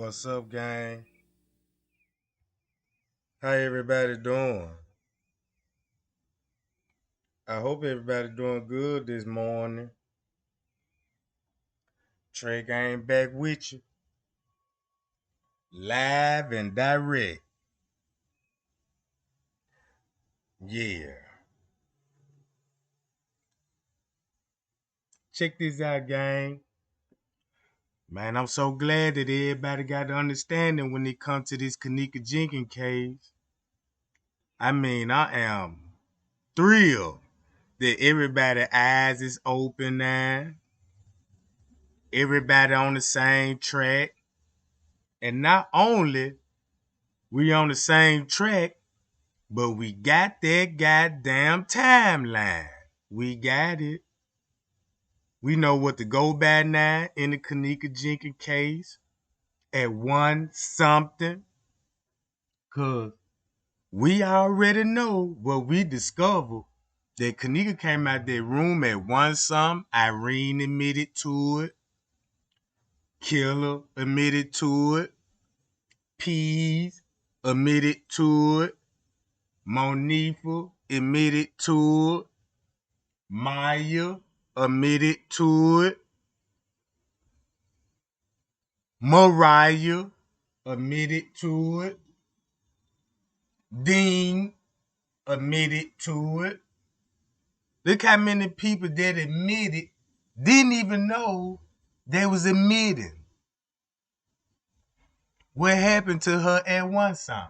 What's up, gang? How everybody doing? I hope everybody doing good this morning. Trey Gang back with you, live and direct. Yeah. Check this out, gang. Man, I'm so glad that everybody got the understanding when it comes to this Kenneka Jenkins case. I mean, I am thrilled that everybody's eyes is open now. Everybody on the same track. And not only we on the same track, but we got that goddamn timeline. We got it. We know what to go by now in the Kenneka Jenkins case at one something. Cause we already know what we discovered. That Kenneka came out that room at one something. Irene admitted to it. Killer admitted to it. Pease admitted to it. Monifa admitted to it. Maya admitted to it. Mariah admitted to it. Dean admitted to it. Look how many people that admitted didn't even know they was admitting. What happened to her at one song?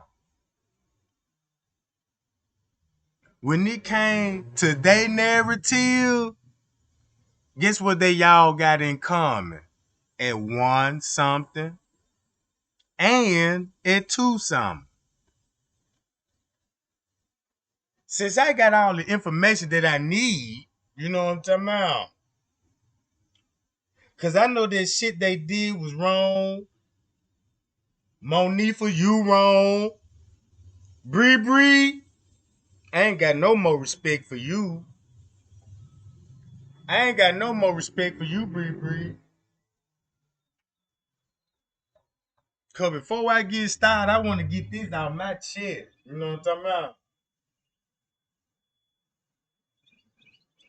When it came to their narrative, guess what they y'all got in common? At one something and at two something. Since I got all the information that I need, you know what I'm talking about? Cause I know that shit they did was wrong. Monifa, you wrong. Bree Bree, I ain't got no more respect for you. I ain't got no more respect for you, Bree Bree. Cause before I get started, I want to get this out my chest. You know what I'm talking about?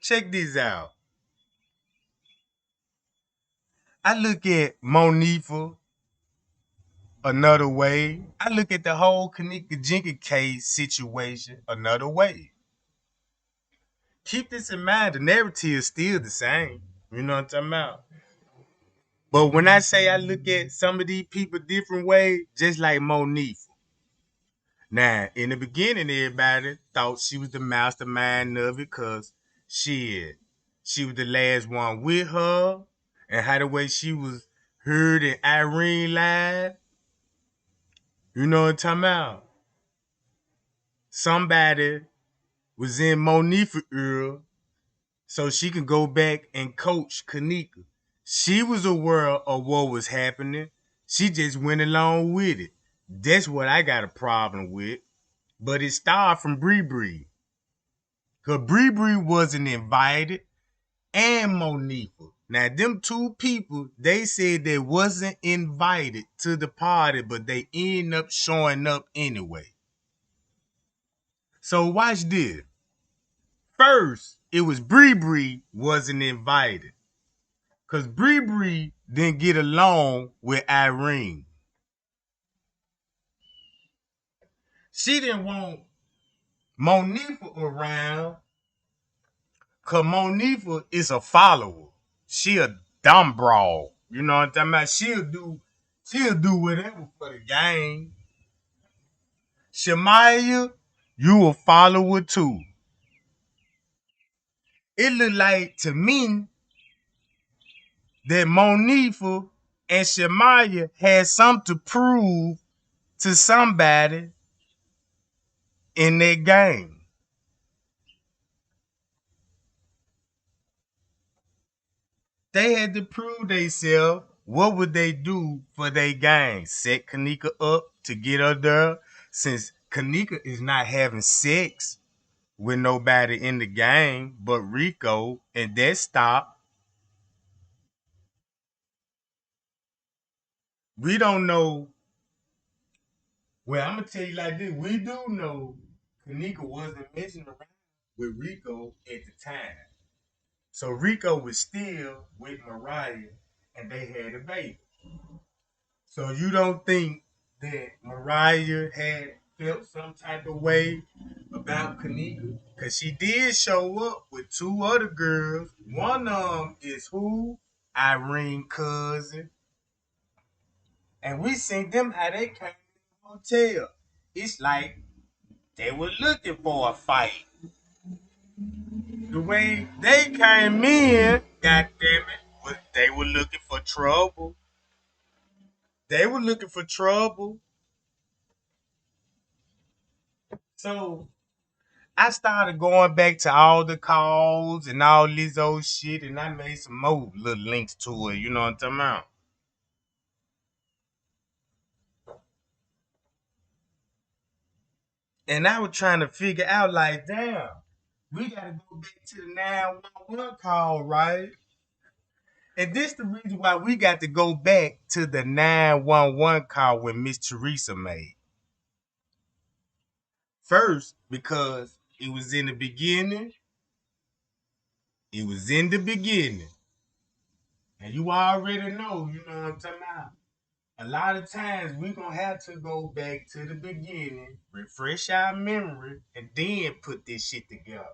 Check this out. I look at Monifa another way. I look at the whole Kenneka Jenkins case situation another way. Keep this in mind, the narrative is still the same. You know what I'm talking about? But when I say I look at some of these people different ways, just like Monifa. Now, in the beginning, everybody thought she was the mastermind of it because she was the last one with her, and how the way she was heard in Irene live. You know what I'm talking about? Somebody was in Monifa ear so she can go back and coach Kenneka. She was aware of what was happening. She just went along with it. That's what I got a problem with. But it started from Bree Bree. Because Bree Bree wasn't invited and Monifa. Now, them two people, they said they wasn't invited to the party, but they end up showing up anyway. So watch this. First, it was Bree Bree wasn't invited. Because Bree Bree didn't get along with Irene. She didn't want Monifa around because Monifa is a follower. She a dumb broad. You know what I'm talking about? She'll do whatever for the game. Shemaya, you a follower too. It look like to me that Monifa and Shemaya had something to prove to somebody in their game. They had to prove themselves. What would they do for their gang? Set Kenneka up to get her there? Since Kenneka is not having sex with nobody in the gang but Rico, and that stopped. We don't know. Well, I'm gonna tell you like this. We do know Kenneka wasn't messing around with Rico at the time. So Rico was still with Mariah and they had a baby. So you don't think that Mariah had felt some type of way about Kenneka? Because she did show up with two other girls. One of them is who? Irene cousin. And we seen them how they came to the hotel. It's like they were looking for a fight. The way they came in, God damn it, they were looking for trouble. They were looking for trouble. So I started going back to all the calls and all this old shit, and I made some more little links to it. You know what I'm talking about? And I was trying to figure out, like, damn, we gotta go back to the 911 call, right? And this the reason why we got to go back to the 911 call when Miss Teresa made. First, because it was in the beginning. It was in the beginning. And you already know, you know what I'm talking about. A lot of times we gonna have to go back to the beginning, refresh our memory, and then put this shit together.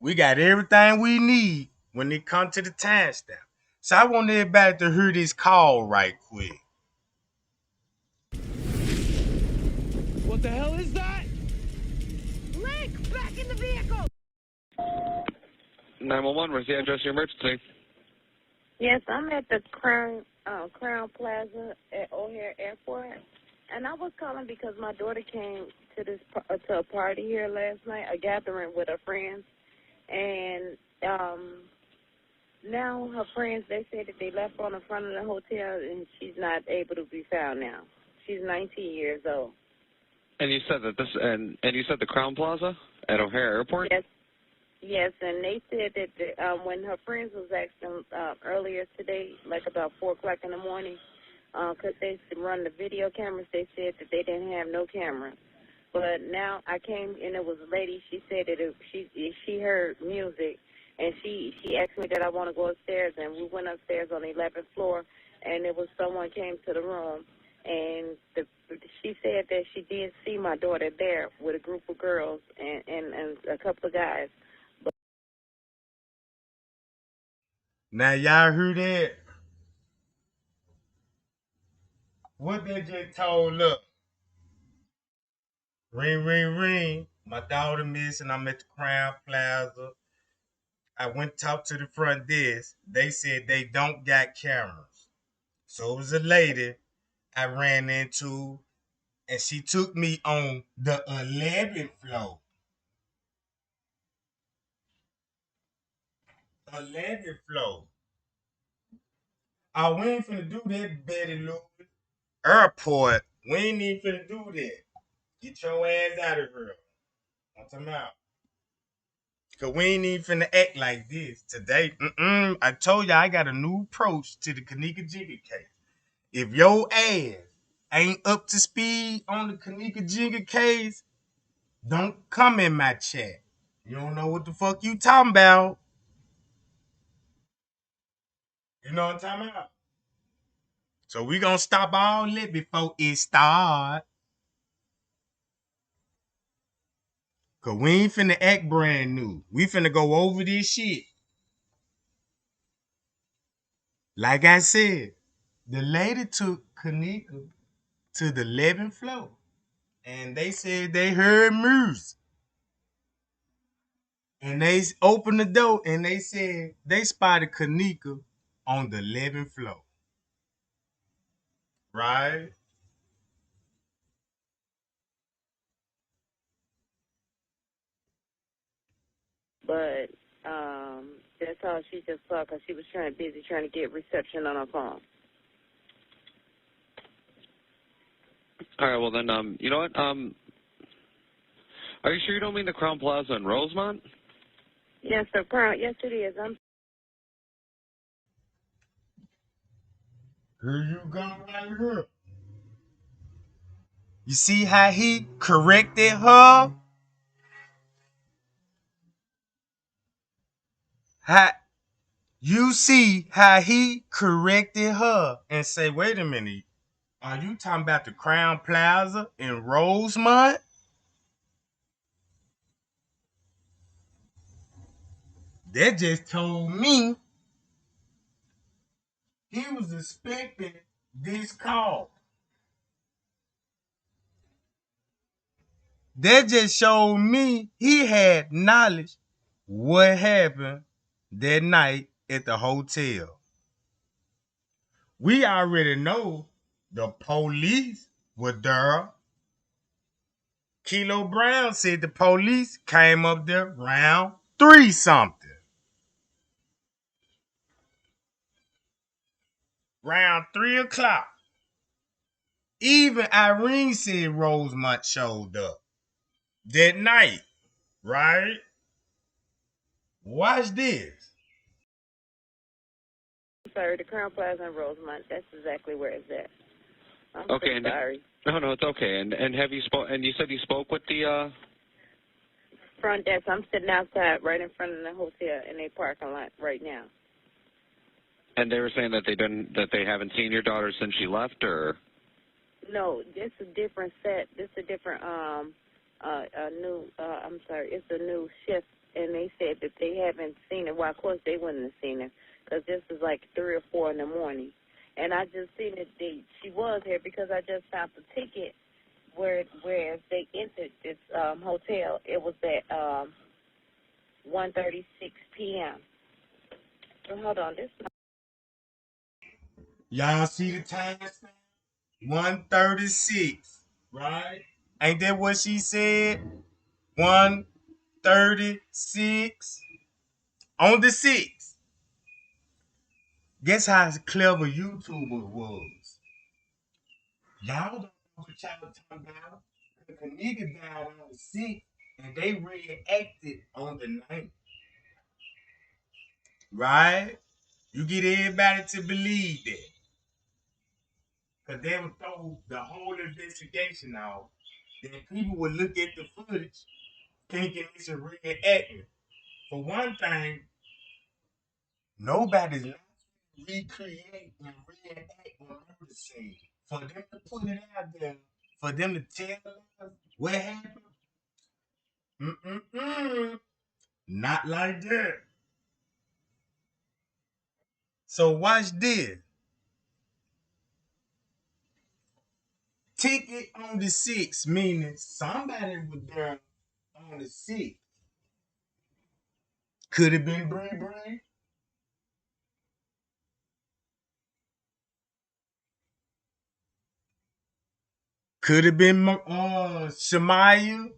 We got everything we need when it comes to the timestamp. So I want everybody to hear this call right quick. What the hell is that? Link, back in the vehicle! 911, where's the address of your emergency? Yes, I'm at the Crown Plaza at O'Hare Airport, and I was calling because my daughter came to a party here last night, a gathering with her friends, and now her friends, they said that they left her on the front of the hotel, and she's not able to be found now. She's 19 years old. And you said that and you said the Crown Plaza at O'Hare Airport? Yes. Yes, and they said that when her friends was asking earlier today, like about 4 o'clock in the morning, because they run the video cameras, they said that they didn't have no cameras. But now I came, and it was a lady. She said that she heard music, and she asked me that I want to go upstairs, and we went upstairs on the 11th floor, and it was someone came to the room, and she said that she did see my daughter there with a group of girls and a couple of guys. Now y'all heard that? What they just told up? Ring, ring, ring. My daughter missing. I'm at the Crown Plaza. I went to talk to the front desk. They said they don't got cameras. So it was a lady I ran into, and she took me on the 11th floor. 11th floor. Oh, we ain't finna do that, Betty Lou. Airport. We ain't even finna do that. Get your ass out of here. I'm talking about. Cause we ain't even finna act like this today. I told you I got a new approach to the Kenneka Jenkins case. If your ass ain't up to speed on the Kenneka Jenkins case, don't come in my chat. You don't know what the fuck you talking about. You know what I'm talking about? So we gonna stop all that before it start. Cause we ain't finna act brand new. We finna go over this shit. Like I said, the lady took Kenneka to the 11th floor. And they said they heard music. And they opened the door and they said they spotted Kenneka on the 11th floor. Right? But that's all she just saw because she was busy trying to get reception on her phone. All right, well then, you know what? Are you sure you don't mean the Crown Plaza in Rosemont? Yes, sir. Yes, it is. Here you go right here. You see how he corrected her? How you see how he corrected her and say, wait a minute, are you talking about the Crown Plaza in Rosemont? That just told me he was expecting this call. That just showed me he had knowledge what happened that night at the hotel. We already know the police were there. Kilo Brown said the police came up there round 3 something. Round 3 o'clock. Even Irene said Rosemont showed up that night, right? Watch this. I'm sorry, the Crown Plaza in Rosemont. That's exactly where it's at. I'm Okay. so sorry. No, it's okay. And have you spoke? And you said you spoke with the. Front desk. I'm sitting outside right in front of the hotel in their parking lot right now. And they were saying that they haven't seen your daughter since she left, or. No, this is a different set. This is a different new. I'm sorry, it's a new shift, and they said that they haven't seen her. Well, of course they wouldn't have seen her because this is like 3 or 4 in the morning, and I just seen that she was here because I just found the ticket where they entered this hotel. It was at 1:36 p.m. So hold on, this. Y'all see the time? 1:36, right? Ain't that what she said? 1:36 on the 6th. Guess how clever YouTuber was. Y'all don't know what y'all talking about. The Kenneka died on the 6th and they reacted on the 9th. Right? You get everybody to believe that. Because they would throw the whole investigation off. Then people would look at the footage thinking it's a reacting. For one thing, nobody's recreate and reenact a murder scene. For them to put it out there, for them to tell us what happened, not like that. So watch this. Ticket on the 6th, meaning somebody was there on the 6th. Could have been Bree Bree. Could have been Shamaya.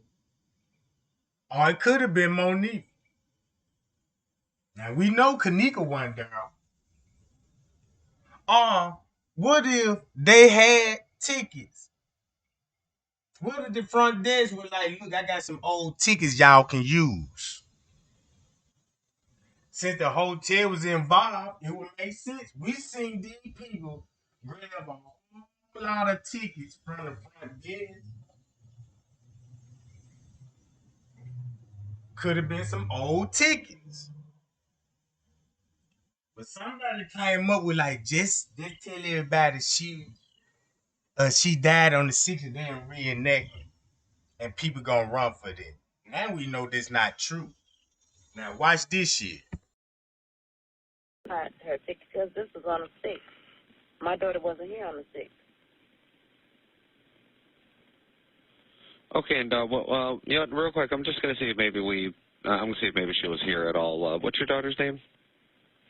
Or it could have been Monique. Now we know Kenneka wasn't there. Or what if they had tickets? What if the front desk was like, look, I got some old tickets y'all can use? Since the hotel was involved, it would make sense. We seen these people grab a whole lot of tickets from the front desk. Could have been some old tickets. But somebody came up with like just tell everybody she died on the 6th and then reenact it. And people gonna run for that. Now we know this not true. Now watch this shit. Her ticket because this was on the 6th. My daughter wasn't here on the 6th. Okay, and well, you know, real quick, I'm just gonna see if maybe I'm gonna see if maybe she was here at all. What's your daughter's name?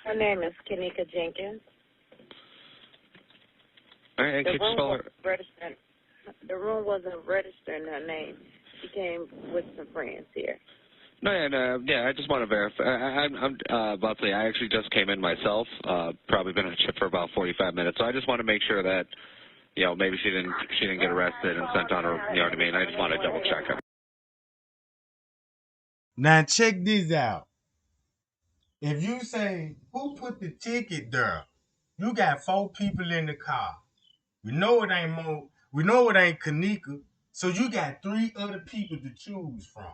Her name is Kenneka Jenkins. All right, and could you spell her? The room wasn't registering her name. She came with some friends here. No, yeah, I just want to verify. I'm about to say I actually just came in myself. Probably been on shift for about 45 minutes, so I just want to make sure that, you know, maybe she didn't get arrested and sent on her. You know what I mean? I just want to double check her. Now check this out. If you say, who put the ticket there? You got 4 people in the car. We know it ain't Mo. We know it ain't Kenneka. So you got 3 other people to choose from.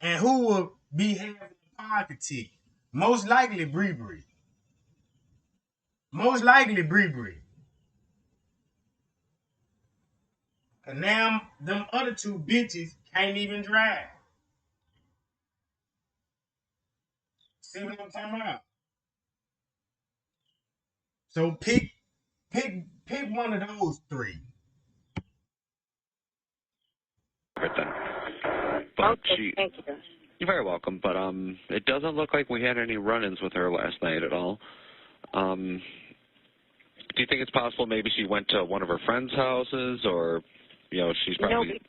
And who will be having the pocket ticket? Most likely Bree Bree. Most likely Bree Bree. And now them other 2 bitches can't even drive. See what I'm talking about? So pick one of those 3. Right then. But Okay, thank you. you're very welcome. But it doesn't look like we had any run-ins with her last night at all. Do you think it's possible maybe she went to one of her friends' houses, or she's probably?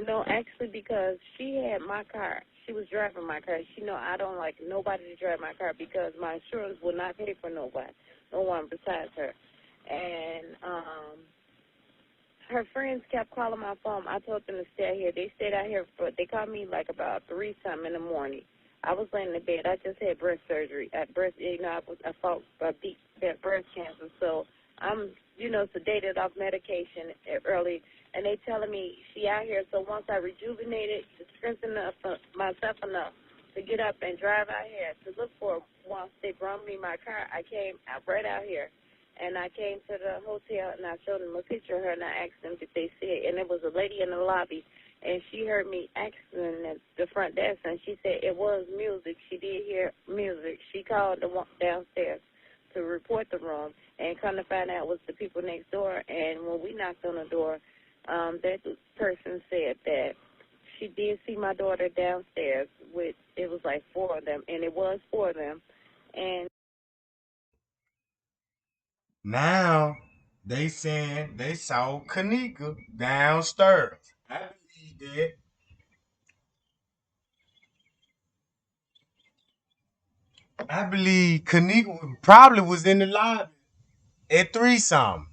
No, actually, because she had my car. She was driving my car. She know I don't like nobody to drive my car because my insurance will not pay for no one besides her. And her friends kept calling my phone. I told them to stay out here. They stayed out here they called me like about 3-something in the morning. I was laying in bed. I just had breast surgery. I fought deep breast cancer. So I'm, sedated off medication early. And they telling me she out here. So once I rejuvenated, strengthened myself enough to get up and drive out here to look for her. Once they brought me my car, I came right out here. And I came to the hotel, and I showed them a picture of her, and I asked them if they see it. And there was a lady in the lobby, and she heard me asking at the front desk, and she said it was music. She did hear music. She called the one downstairs to report the room, and come to find out it was the people next door. And when we knocked on the door, that person said that she did see my daughter downstairs with, it was like 4 of them, and it was 4 of them. And Now they saying they saw Kenneka downstairs. I believe that. I believe Kenneka probably was in the lobby at 3-something.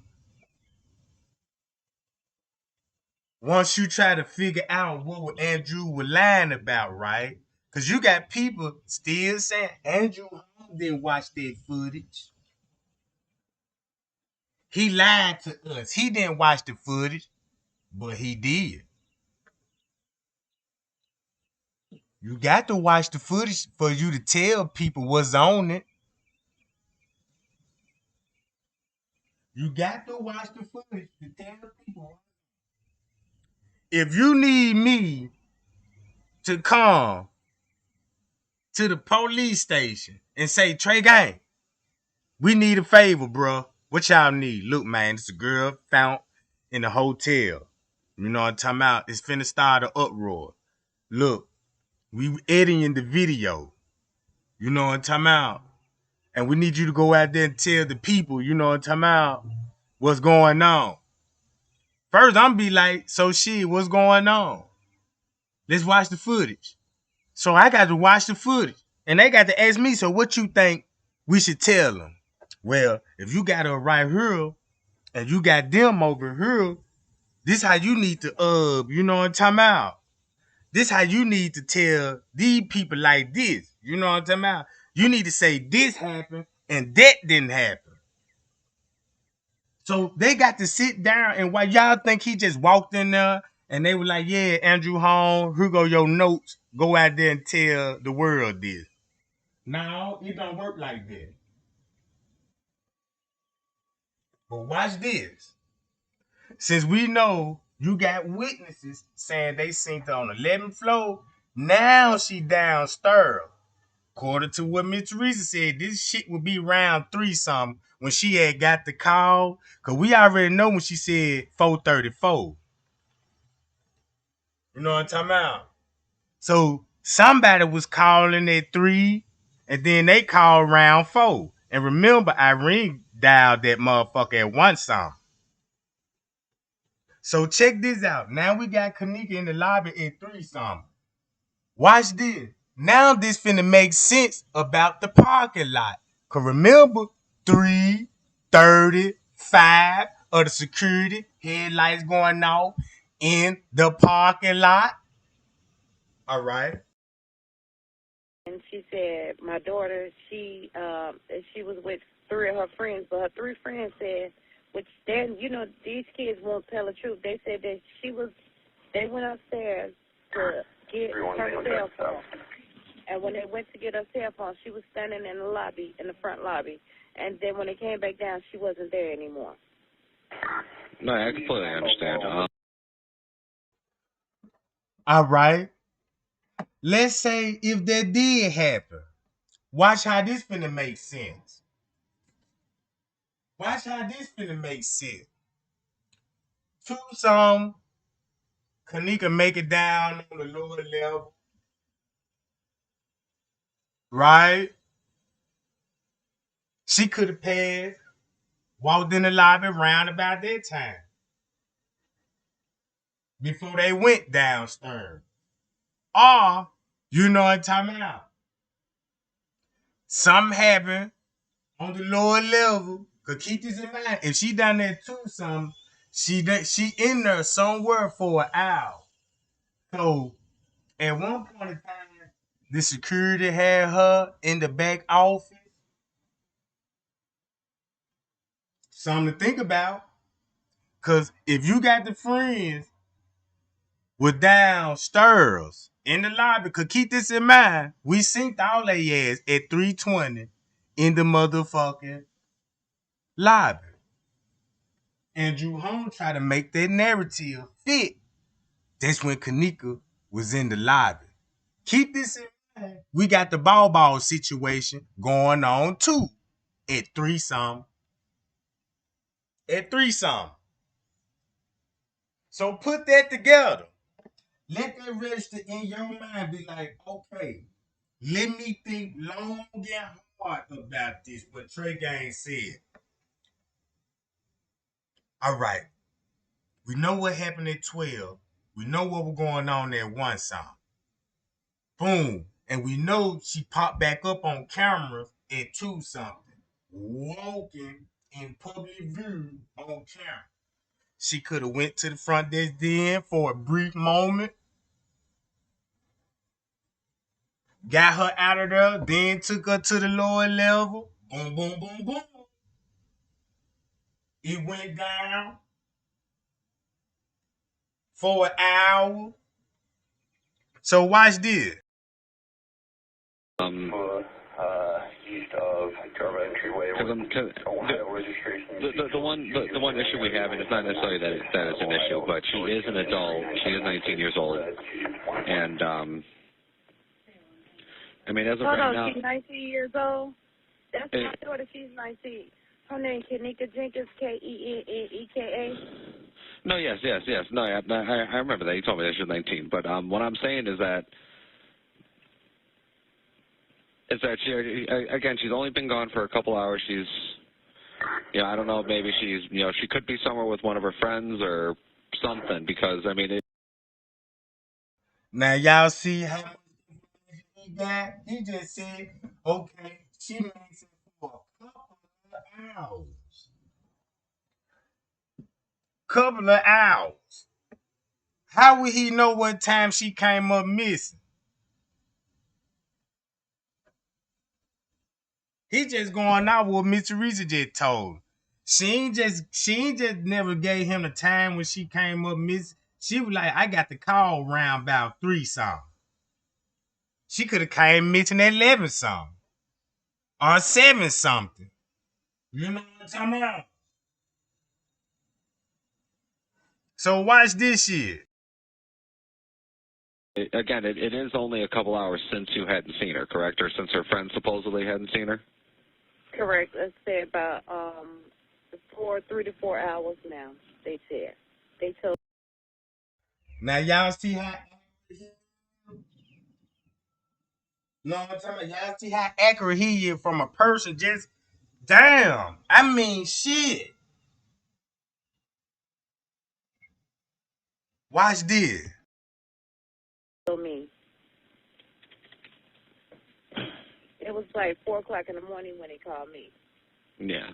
Once you try to figure out what Andrew was lying about, right? Because you got people still saying Andrew didn't watch that footage. He lied to us. He didn't watch the footage, but he did. You got to watch the footage for you to tell people what's on it. You got to watch the footage to tell people. If you need me to come to the police station and say, Trey Gang, we need a favor, bro. What y'all need? Look, man, it's a girl found in the hotel. You know what I'm talking about? It's finna start an uproar. Look, we editing the video. You know what I'm talking about? And we need you to go out there and tell the people, you know what I'm talking about, what's going on. First, I'm be like, so shit, what's going on? Let's watch the footage. So I got to watch the footage. And they got to ask me, so what you think we should tell them? Well, if you got her right here and you got them over here, this how you need to, you know what I'm talking about? This how you need to tell these people like this. You know what I'm talking about? You need to say this happened and that didn't happen. So they got to sit down, and while y'all think he just walked in there and they were like, yeah, Andrew Holmes, here go your notes. Go out there and tell the world this. No, it don't work like that. But watch this. Since we know you got witnesses saying they seen her on the 11th floor, now she downstairs. According to what Miss Teresa said, this shit would be around 3-something when she had got the call. Cause we already know when she said 4:34. You know what I'm talking about? So somebody was calling at 3, and then they called around 4. And remember, Irene dialed that motherfucker at 1-something. So check this out. Now we got Kenneka in the lobby at 3-something. Watch this. Now this finna make sense about the parking lot. Cause remember, 3:35 of the security headlights going off in the parking lot. All right. And she said my daughter, she was with 3 of her friends, but her 3 friends said, which then, you know, these kids won't tell the truth. They said that they went upstairs to get her cell phone. And when they went to get her cell phone, she was standing in the lobby, in the front lobby. And then when they came back down, she wasn't there anymore. No, I completely understand. All right. Let's say if that did happen. Watch how this finna make sense. Watch how this finna make sense. Tucson, Kenneka make it down on the lower level. Right? She could have passed, walked in the lobby round about that time. Before they went downstairs. Or, you know what I'm talking about. Something happened on the lower level. Cause keep this in mind. If she done that too, she in there somewhere for an hour. So at one point in time, the security had her in the back office. Something to think about. Cause if you got the friends with downstairs in the lobby, cause keep this in mind, we synced all their ass at 3:20 in the motherfucking lobby. And Drew Holmes tried to make that narrative fit. That's when Kenneka was in the lobby. Keep this in mind. We got the ball situation going on too at 3-some. At 3-some. So put that together. Let that register in your mind. Be like, okay, let me think long and hard about this. What Trey Gang said. All right. We know what happened at 12. We know what was going on at 1-some. Boom. And we know she popped back up on camera at 2-something. Walking in public view on camera. She could have went to the front desk then for a brief moment. Got her out of there, then took her to the lower level. Boom, boom, boom, boom. It went down for an hour. So watch this. East of Garba Entryway, Ohio registration. The one issue we have, and it's not necessarily that it's an issue, but she is an adult. She is 19 years old, and I mean, as of right now, she's 19 years old. That's my daughter. She's 19. Her name Kenneka Jenkins, Kenneka. No, yes. No, I remember that. You told me that she was 19. But what I'm saying is that she, again, she's only been gone for a couple hours. She's, you know, I don't know, maybe she's, you know, she could be somewhere with one of her friends or something, because, I mean, Now y'all see how much he got? He just said, okay, she makes it for a couple of hours. Couple of hours. How would he know what time she came up missing? He just going out what Miss Teresa just told. She ain't just never gave him the time when she came up missing. She was like, I got the call round about 3-something. She could have came missing at 11-something. Or 7-something. You know what I'm talking about? So watch this shit. again, it is only a couple hours since you hadn't seen her, correct? Or since her friend supposedly hadn't seen her? Correct. Let's say about 3 to 4 hours now. They said. They told. Now y'all see how no, I'm talking about y'all see how accurate he is from a person. Just damn. I mean, shit. Watch this. Me. It was like 4 o'clock in the morning when he called me. Yeah.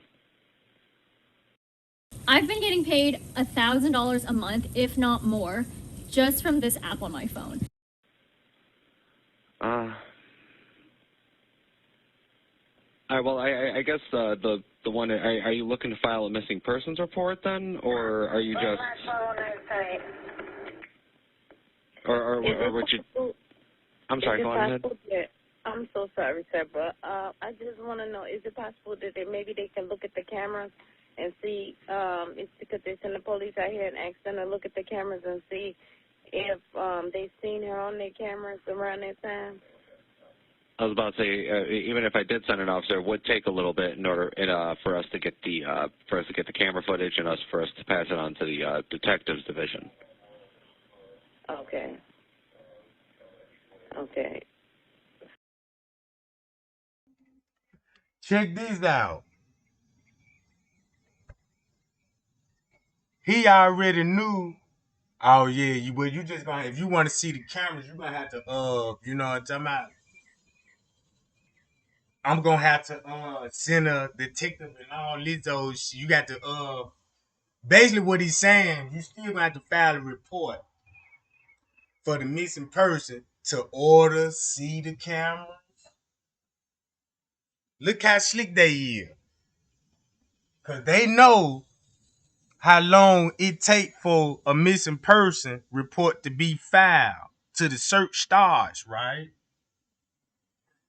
I've been getting paid $1,000 a month, if not more, just from this app on my phone. All right, well, I guess the one, are you looking to file a missing persons report then, or are you just, or what you, I'm sorry, go on ahead. I'm so sorry, sir, but I just want to know, is it possible that maybe they can look at the cameras and see, it's because they send the police out here and ask them to look at the cameras and see if they've seen her on their cameras around that time? I was about to say, even if I did send an officer, it would take a little bit in order for us to get the camera footage and for us to pass it on to the detectives division. Okay. Okay. Check this out. He already knew. Oh yeah, you just gonna, if you want to see the cameras, you gonna have to you know what I'm talking about. I'm gonna have to send a detective and all those. You got to basically what he's saying. You still gonna have to file a report for the missing person to order see the camera. Look how slick they is, cause they know how long it take for a missing person report to be filed to the search stars, right?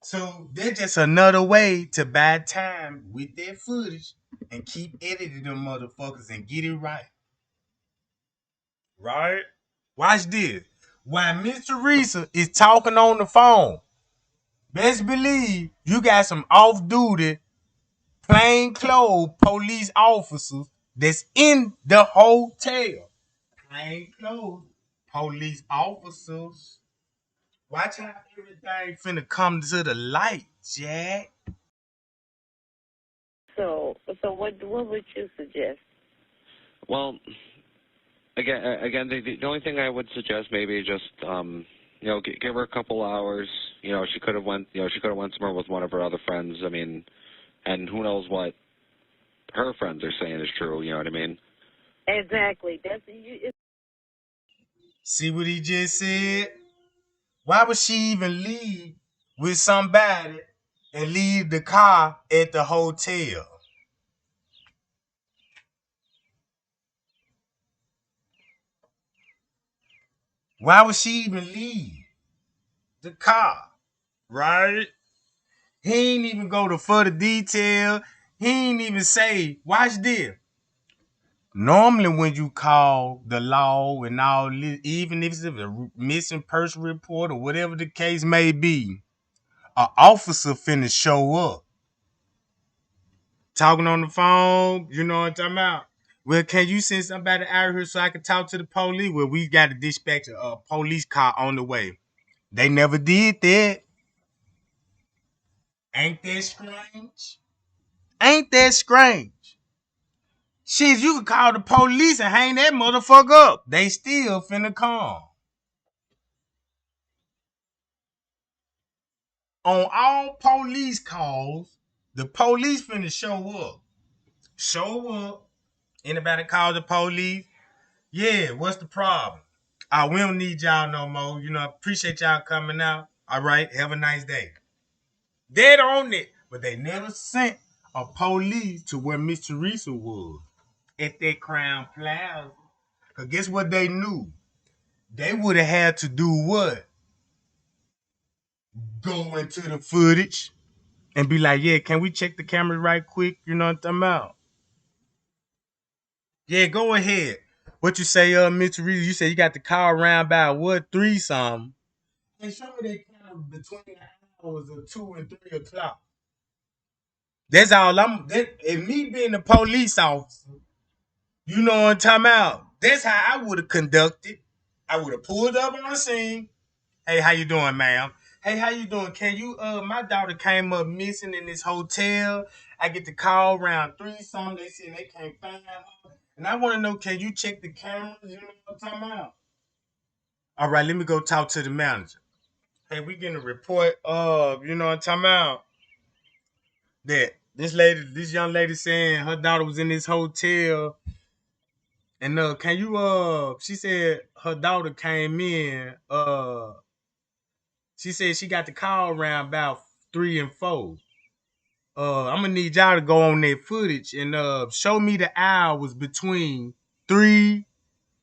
So they're just another way to buy time with their footage and keep editing them motherfuckers and get it right. Right? Watch this. While Mr. Teresa is talking on the phone, best believe you got some off-duty, plain-clothes police officers that's in the hotel. Plain-clothes police officers. Watch how everything finna come to the light, Jack. So what would you suggest? Well, again, the only thing I would suggest maybe just give her a couple hours. She could have went somewhere with one of her other friends. I mean, and who knows what her friends are saying is true. You know what I mean? Exactly. See what he just said? Why would she even leave with somebody and leave the car at the hotel? Why would she even leave the car? Right? He ain't even go to further detail. He ain't even say, watch this. Normally when you call the law and all this, even if it's a missing person report or whatever the case may be, an officer finna show up. Talking on the phone, you know what I'm talking about? Well, can you send somebody out here so I can talk to the police? Well, we got to dispatch a police car on the way. They never did that. Ain't that strange? Ain't that strange? Shit, you can call the police and hang that motherfucker up. They still finna come. On all police calls, the police finna show up. Show up. Anybody call the police? Yeah, what's the problem? We don't need y'all no more. Appreciate y'all coming out. All right, have a nice day. Dead on it. But they never sent a police to where Miss Teresa was at that Crown Plaza. Because guess what they knew? They would have had to do what? Go into the footage and be like, yeah, can we check the camera right quick? You know what I'm talking about? Yeah, go ahead. What you say, Miss Teresa? You say you got the car around by what? 3 something. And show me that camera between the hours of 2 and 3 o'clock. That's all and me being a police officer, you know what I'm talking about? That's how I would have conducted. I would have pulled up on the scene. Hey, how you doing, ma'am? Hey, how you doing? Can you my daughter came up missing in this hotel. I get the call around 3 something. They said they can't find her. And I want to know, can you check the cameras? You know what I'm talking about? All right, let me go talk to the manager. Hey, we getting a report of, you know what I'm talking about? That this young lady saying her daughter was in this hotel. And can you she said her daughter came in, she said she got the call around about 3 and 4. I'm gonna need y'all to go on that footage and show me the hours between 3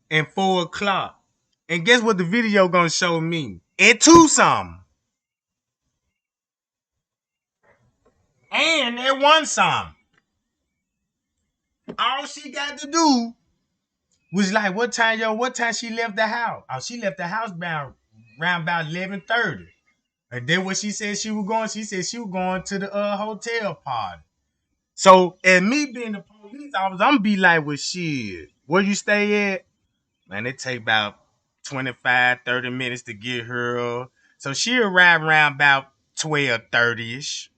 and 4 o'clock. And guess what the video gonna show me? At 2 something. And at 1 something. All she got to do was like, what time she left the house? Oh, she left the house around about 11:30. And then what she said she was going, she said she was going to the hotel party. So, and me being the police officer, I'm be like, well, shit, where you stay at? Man, it take about 25, 30 minutes to get her. So she arrived around about 12:30-ish.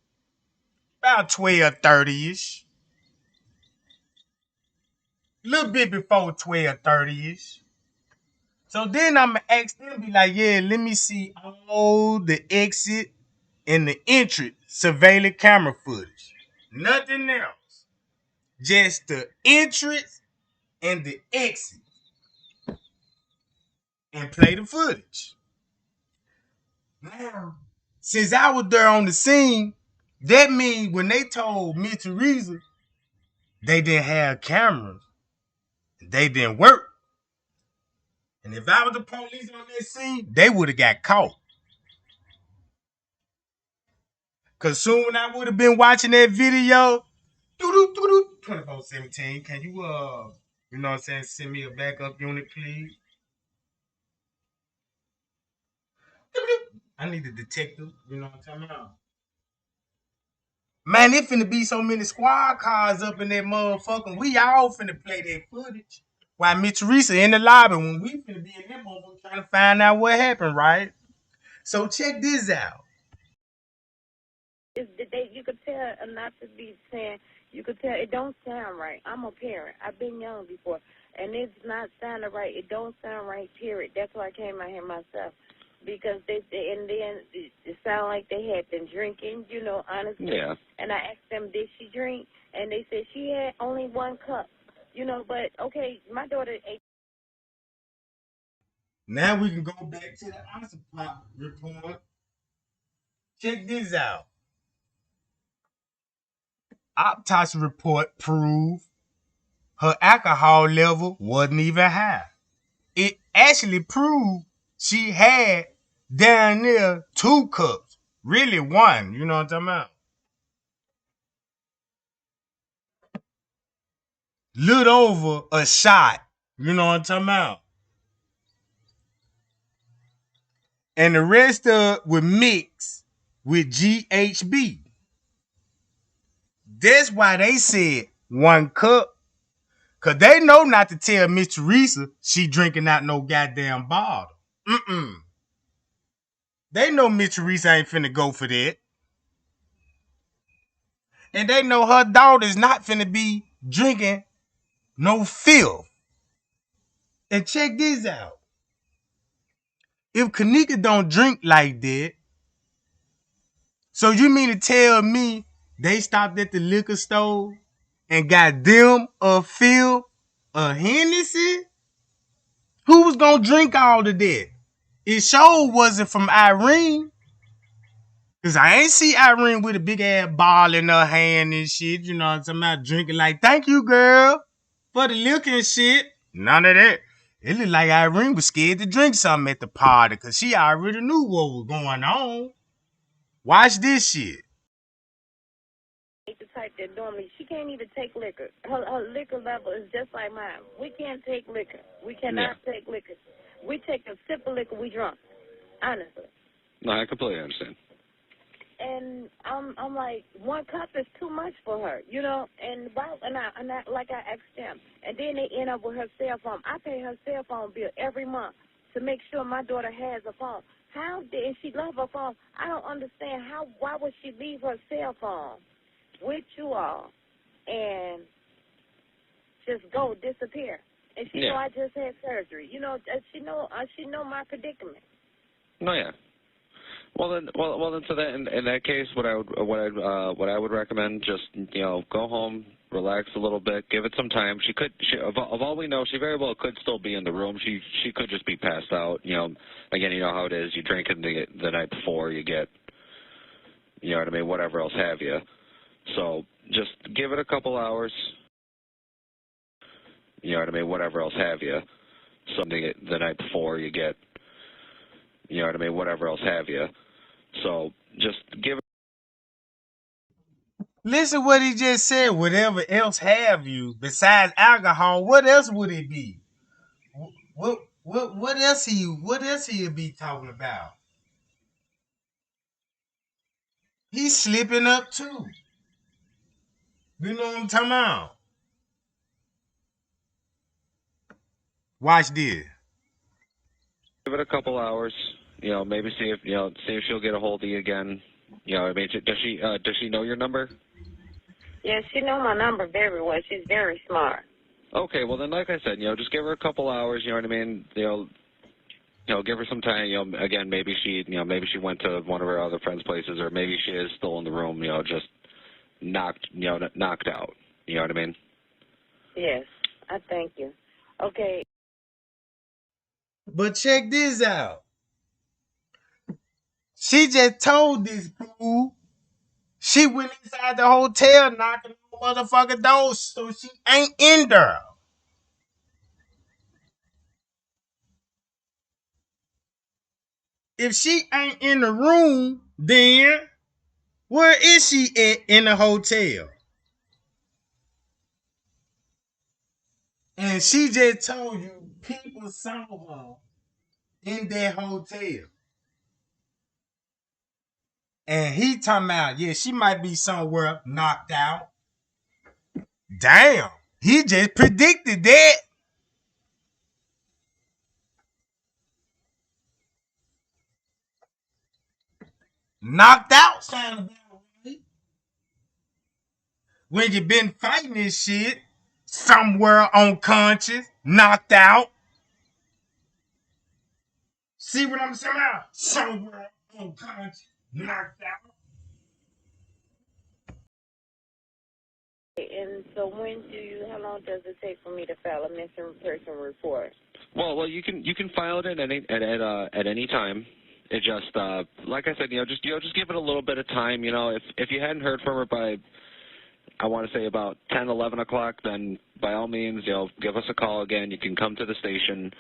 About 12:30-ish. A little bit before 12:30-ish. So then I'm going to ask them, be like, yeah, let me see all the exit and the entrance surveillance camera footage. Nothing else. Just the entrance and the exit. And play the footage. Now, since I was there on the scene, that means when they told me, Teresa, they didn't have cameras. They didn't work. And if I was the police on that scene, they would have got caught. Because soon I would have been watching that video. 2417, can you, you know what I'm saying, send me a backup unit, please? I need a detective, you know what I'm talking about? Man, it finna be so many squad cars up in that motherfucker. We all finna play that footage. While Miss Teresa in the lobby when we finna be in that motherfucker trying to find out what happened, right? So check this out. You could tell, not to be saying, you could tell it don't sound right. I'm a parent. I've been young before, and it's not sounding right. It don't sound right, period. That's why I came out here myself. Because and then it sounded like they had been drinking, you know, honestly. Yeah. And I asked them, did she drink? And they said she had only 1 cup, you know, but okay, my daughter ate. Now we can go back to the Ossipop report. Check this out. Autopsy report proved her alcohol level wasn't even high. It actually proved she had down near 2 cups. Really 1, you know what I'm talking about? Little over a shot, you know what I'm talking about? And the rest of it would mix with GHB. That's why they said 1 cup. Cause they know not to tell Miss Teresa she drinking out no goddamn bottle. They know Miss Teresa ain't finna go for that. And they know her daughter's not finna be drinking no filth. And check this out. If Kenneka don't drink like that, so you mean to tell me they stopped at the liquor store and got them a fill of Hennessy? Who was gonna drink all of that? It sure wasn't from Irene. Cause I ain't see Irene with a big ass ball in her hand and shit, you know what I'm talking about, drinking like, thank you, girl, for the liquor and shit. None of that. It looked like Irene was scared to drink something at the party because she already knew what was going on. Watch this shit. The type that normally, she can't even take liquor. Her liquor level is just like mine. We can't take liquor. We cannot take liquor. We take a sip of liquor, we drunk. Honestly. No, I completely understand. And I'm like, 1 cup is too much for her, you know. And I like I asked them, and then they end up with her cell phone. I pay her cell phone bill every month to make sure my daughter has a phone. How did she love her phone? I don't understand why would she leave her cell phone with you all and just go disappear? And she know I just had surgery. You know, she know my predicament. No, yeah. Well then, so that in that case, what I would recommend, just go home, relax a little bit, give it some time. Of all we know, she very well could still be in the room. She could just be passed out. Again, you know how it is. You drink it the night before, you get, you know what I mean, whatever else have you. So just give it a couple hours. You know what I mean? Whatever else have you. Something the night before you get, you know what I mean? Whatever else have you. So just give it. Listen what he just said. Whatever else have you besides alcohol, what else would it be? What else he'd be talking about? He's slipping up too. You know what I'm talking about? Watch this. Give it a couple hours. You know, maybe see if she'll get a hold of you again. You know, I mean, does she know your number? Yeah, she know my number very well. She's very smart. Okay, well then, like I said, you know, just give her a couple hours. You know what I mean? You know, give her some time. You know, again, maybe she went to one of her other friends' places, or maybe she is still in the room. You know, just knocked out. You know what I mean? Yes, I thank you. Okay. But check this out. She just told this fool she went inside the hotel knocking on motherfucking doors, so she ain't in there. If she ain't in the room, then where is she at in the hotel? And she just told you people saw her in that hotel. And he talking about, yeah, she might be somewhere knocked out. Damn, he just predicted that. Knocked out sound about right. When you been fighting this shit, somewhere unconscious, knocked out. See what I'm saying? Somewhere unconscious, knocked out. And so how long does it take for me to file a missing person report? Well, you can file it at any time. It just like I said, just give it a little bit of time. You know, if you hadn't heard from her by, I want to say about 10, 11 o'clock, then by all means, give us a call again. You can come to the station,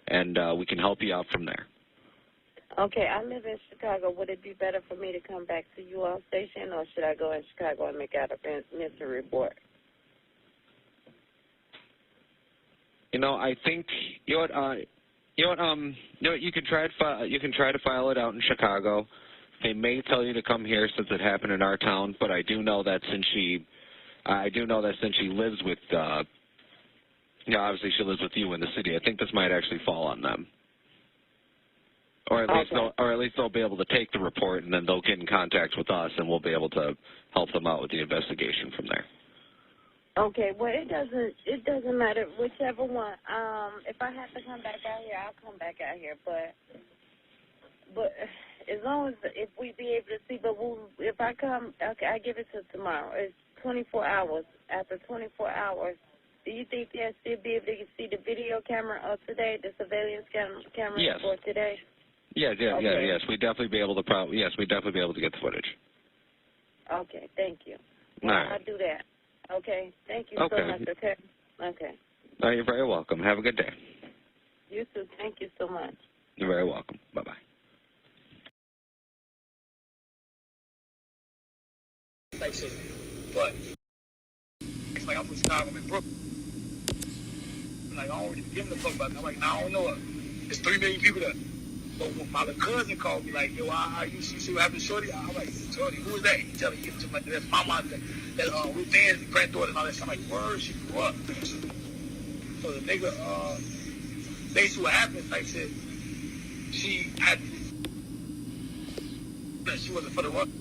and we can help you out from there. Okay, I live in Chicago. Would it be better for me to come back to you all station, or should I go in Chicago and make out a missing report? You know, I think you can try to file it out in Chicago. They may tell you to come here since it happened in our town, but I do know that since she lives with, obviously she lives with you in the city. I think this might actually fall on them, or at least they'll be able to take the report, and then they'll get in contact with us, and we'll be able to help them out with the investigation from there. Okay, well, it doesn't matter, whichever one. If I have to come back out here, I'll come back out here. But as long as if we be able to see, if I come, okay, I give it to tomorrow. It's 24 hours. After 24 hours, do you think they'll still be able to see the video camera of today, the surveillance camera Yes. for today? Yes, we'd definitely be able to get the footage. Okay, thank you. Well, All right. I'll do that. Okay, thank you Okay. so much. Okay. Okay. No, you're very welcome. Have a good day. You too. Thank you so much. You're very welcome. Bye-bye. Like shit. But it's like I'm from Chicago, I'm in Brooklyn. I'm like, I don't even give a fuck about it. I'm like, nah, I don't know her. There's 3 million people there. But when my little cousin called me, like, yo, how you see what happened to Shorty? I'm like, Shorty, who is that? He tell me, like, that's mama, that Ruth Ann's granddaughter and all that shit. I'm like, word, she grew up. So the nigga, basically what happened, like I said, she wasn't for the run.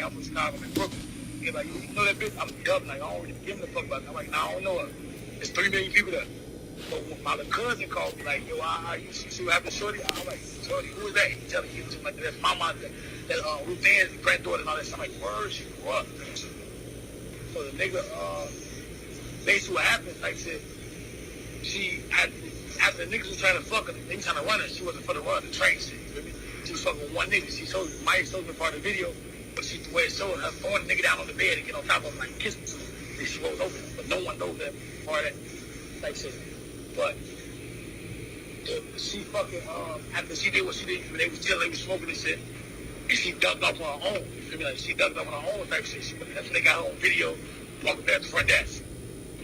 I'm from Chicago, I'm in Brooklyn. He's like, you know that bitch? I'm dumb, like, I don't really give a fuck about it. I'm like, nah, I don't know her. There's 3 million people there. So when my little cousin called me, like, yo, how you see what happened to Shorty? I'm like, Shorty, who is that? He tell me, like, that's mama, that Ruth Ann's granddaughter and all that shit. I'm like, word, she grew up. So the nigga, basically what happened, like I said, after the niggas was trying to fuck her, they was trying to run her. She wasn't for the run, the train shit, you feel me? She was fucking with one nigga. She told me, Mike told me part of the video. But she the way it showed her throwing the nigga down on the bed and get on top of him like kissing him. Then she rolled over, but no one knows that part of that type shit. But she fucking after she did what she did, when they was chilling, they was smoking and shit, and she ducked off on her own. You feel me? Like she ducked off on her own type shit. That's when they got her on video walking past the front desk.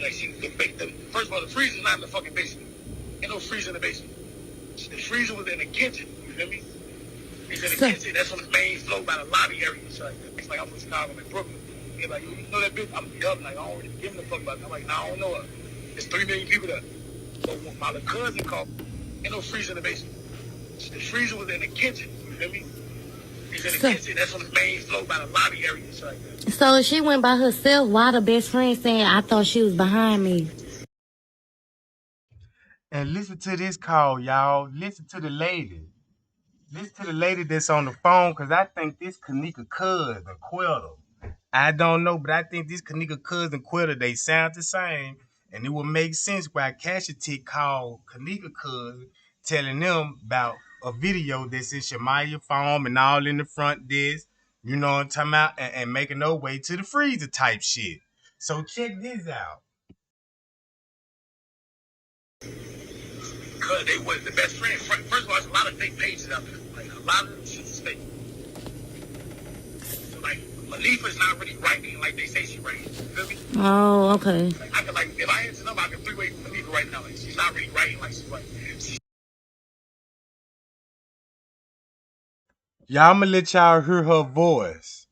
Like she first of all, the freezer's not in the fucking basement. Ain't no freezer in the basement. The freezer was in the kitchen. You feel me? It's in the kitchen. That's on the main floor by the lobby area. So it's like I'm from Chicago, I'm in Brooklyn. They're like, you know that bitch? I'm dumb. Like, I don't really give a fuck about it. I'm like, nah, I don't know her. There's 3 million people there. So when my little cousin called, ain't no freezer in the basement. The freezer was in the kitchen. You feel me? It's in the kitchen. That's on the main floor by the lobby area. So if she went by herself, why the best friend saying, I thought she was behind me? And listen to this call, y'all. Listen to the lady. Listen to the lady that's on the phone, because I think this Kenneka cousin, Quetta. I don't know, but I think this Kenneka cousin, Quetta, they sound the same. And it would make sense why Casualty called Kenneka cousin, telling them about a video that's in Shamaya Farm and all in the front desk, you know what I'm talking about, and making their way to the freezer type shit. So check this out. Because they was the best friend. First of all, there's a lot of fake pages out there. Like, a lot of them shit is fake. So, like, Malifa's not really writing like they say she writing. You feel me? Oh, okay. Like, I could, like, if I answer them, I can three-way Malifa right now. Like, she's not really writing like she's writing. Y'all, I'm going to let y'all hear her voice.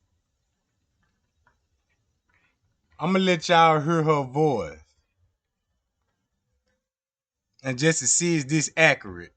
And just to see is this accurate.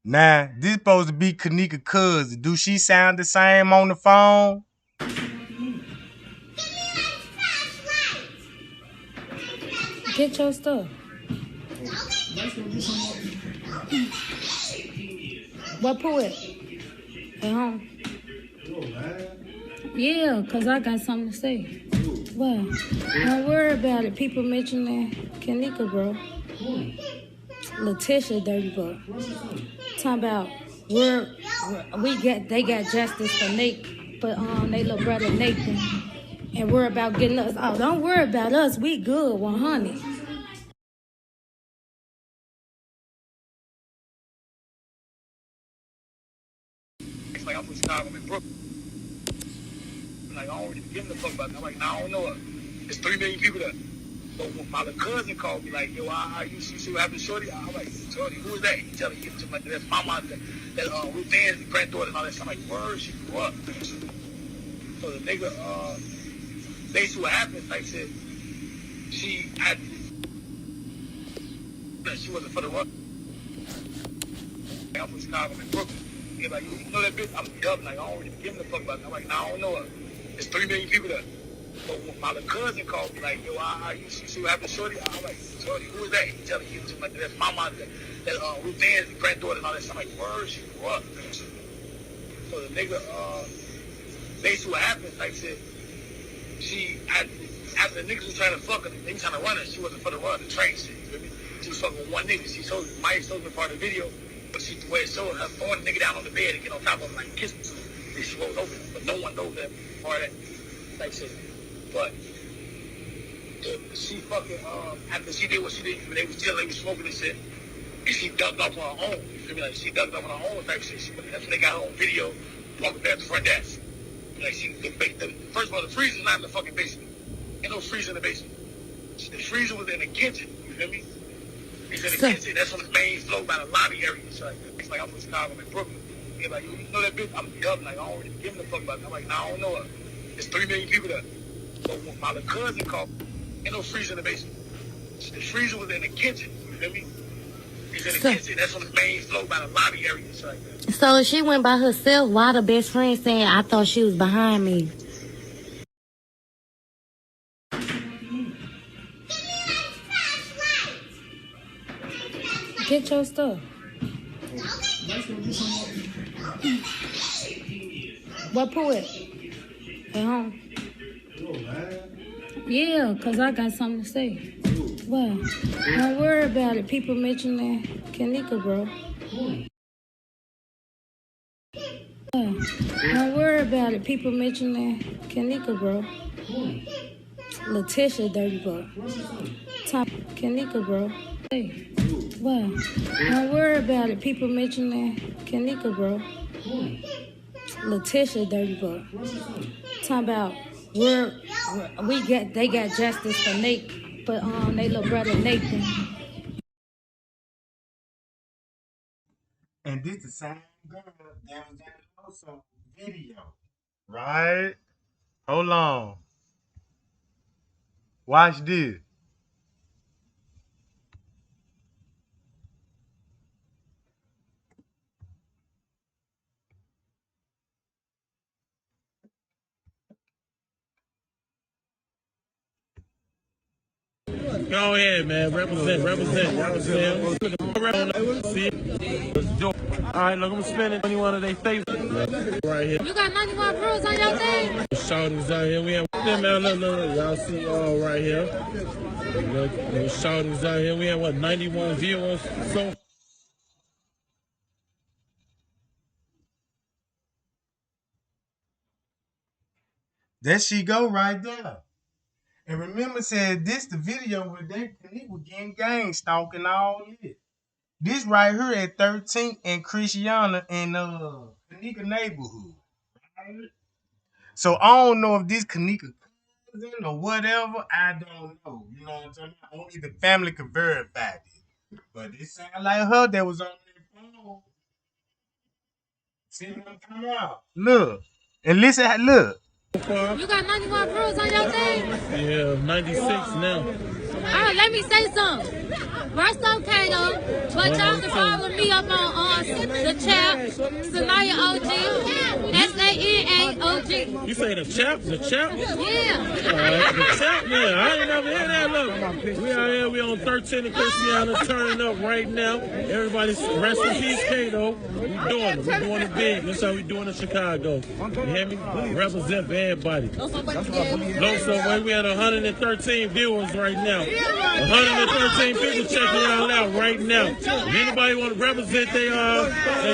Now, this supposed to be Kenneka cousin. Do she sound the same on the phone? Get your stuff. What put it? At home. Yeah, because I got something to say. Well, don't worry about it. People mentioning Kenneka, bro. Letitia, dirty boy. Talking about they got justice for Nate, but they little brother Nathan, and we're about getting us. Oh, don't worry about us. We good, 100. It's like I'm from Chicago, I'm in Brooklyn. Like, I don't really give a fuck about it. I'm like, nah, I don't know her. There's 3 million people there. So when my little cousin called me, like, yo, you see what happened to Shorty? I'm like, Shorty, who is that? He tell me, like, that's mama, that Ruth Ann's granddaughter and all that stuff. I'm like, word, she grew up. So the nigga, basically what happened, like I said, she wasn't for the run. I'm from Chicago, I'm in Brooklyn. He's like, you know that bitch? I'm dumb. Like, I don't really give a fuck about it. I'm like, nah, I don't know her. There's 3 million people there. So when my little cousin called me, like, yo, you see what happened to Shorty? I'm like, Shorty, who is that? He tell me, like, that's mama, that Ruth Ann's granddaughter and all that stuff. I'm like, word, she grew up. So the nigga, basically what happened, like I said, after the niggas was trying to fuck her, they was trying to run her, she wasn't for the run, the train shit, you feel me? She was fucking with one nigga. Maya showed me part of the video, but she the way it showed her throwing the nigga down on the bed and get on top of him like kissing him. Then she rolled over, but no one knows that part of that type shit. But she fucking after she did what she did, when they was chilling, they was smoking and shit, and she ducked off on her own. You feel me? Like, she ducked off on her own type shit. That's when they got her on video walking past the front desk. Like, first of all, the freezer's not in the fucking basement. Ain't no freezer in the basement. The freezer was in the kitchen. You feel me? It's in the kitchen. That's on the main floor by the lobby area. So it's like I'm from Chicago, I'm in Brooklyn. They're like, you know that bitch? I'm dumb. Like, I don't really give a fuck about it. I'm like, nah, I don't know her. There's 3 million people there. So when my little cousin called, ain't no freezer in the basement. The freezer was in the kitchen. You feel me? It's in the kitchen. That's on the main floor by the lobby area. So if she went by herself, why the best friend saying, I thought she was behind me? Get your stuff. What poet? At home. Yeah, because I got something to say. What? Don't worry about it. People mentioning Kenneka, bro. Don't worry about it. People mentioning Kenneka, bro. Letitia, dirty butt. Top Kenneka, bro. Hey, what? Don't worry about it. People mentioning Kenneka, bro. Letitia, dirty butt. Talking about they got justice for Nate, but they little brother Nathan. And this the same girl that was in also video. Right? Hold on. Watch this. Go ahead, man. Represent. See? Let's do it. All right, look, I'm spending 21 of their favorites right here. You got 91 pros on your thing? Shoutings out here. We have them out. Look. Y'all see all right here. Look, shoutings out here. We have, 91 viewers. So There she go right there. And remember, said this the video where he was getting gang stalking all this. This right here at 13th and Christiana in Kenneka neighborhood. Right? So I don't know if this Kenneka cousin or whatever. I don't know. You know what I'm talking about? Only the family can verify it. But it sounded like her that was on their phone. See what I'm talking about? Look. And listen, look. You got 91 pros on your thing? yeah, 96 now. Let me say something. That's okay though, but y'all can follow me up on the chat, Sanaya OG, SANAOG. You say the chap? The chap? Yeah. The chap, yeah. I ain't never heard that. Look, we out here. We on 13 and Christiana, turning up right now. Everybody's rest in peace, Kato. We doing it. We doing it big. That's how we doing in Chicago. You hear me? Represent for everybody. Loso, we had 113 viewers right now. 113 people checking y'all out right now. If anybody want to represent their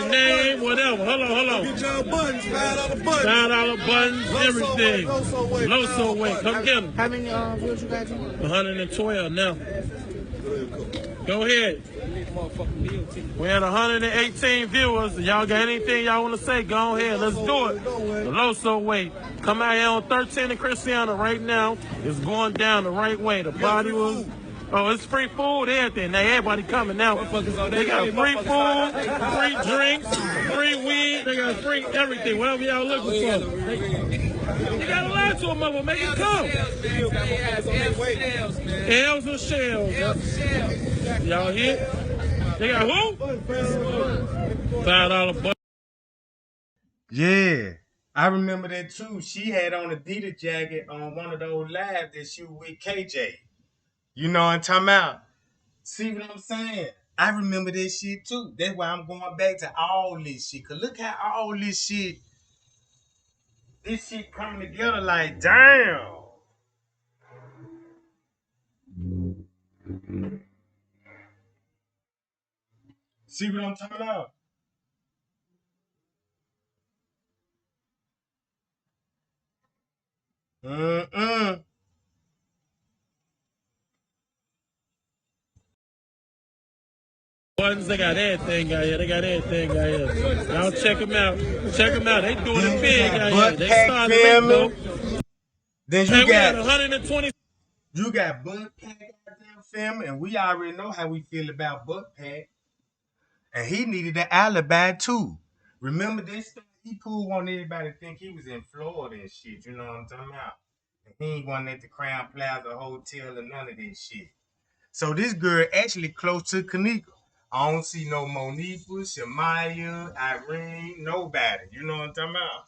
name, whatever. Hold on. Get y'all buttons, $5 buttons. $5 buttons, everything. Loso weight. Come get them. How many viewers you got? 112 now. Go ahead. We had 118 viewers. Y'all got anything y'all want to say? Go ahead. Let's do it. The Loso way. Come out here on 13 and Christiana right now. It's going down the right way. The body was... Oh, it's free food, everything. Now everybody coming now. They got free food, free drinks, free weed. They got free everything. Whatever y'all looking for. You gotta lie to them, mother. Make it come. Hells and shells. Y'all hear? They got who? $5 butt. Yeah. I remember that too. She had on a Adidas jacket on one of those lives that she was with KJ. You know what I'm talking about? See what I'm saying? I remember this shit too. That's why I'm going back to all this shit. Cause look how all this shit coming together like, damn. See what I'm talking about? Buttons, they got everything out here. Y'all check them out. They doing it big out here. They started late though. Then you got 120. You got Butt Pack out there filming, and we already know how we feel about Butt Pack. And he needed an alibi too. Remember this stuff? He pulled on everybody to think he was in Florida and shit. You know what I'm talking about? And he ain't going at the Crown Plaza Hotel or none of this shit. So this girl actually close to Kenneka. I don't see no Monifa, Shamaya, Irene, nobody. You know what I'm talking about?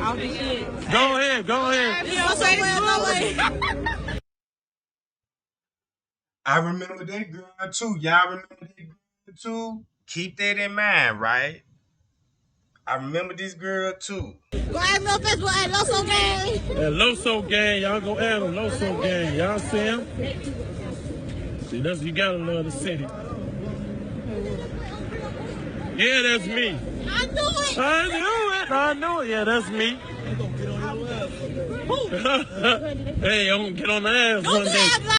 talking shit. Go ahead, go ahead. I remember that girl too. Y'all remember that girl too? Keep that in mind, right? I remember this girl too. Go add me on Facebook at Loso Gang. That Loso Gang, y'all go add him. Loso Gang, y'all see him? See, that's, you gotta love the city. Yeah, that's me. I knew it. I knew it. Yeah, that's me. Hey, I'm gonna get on the ass one day.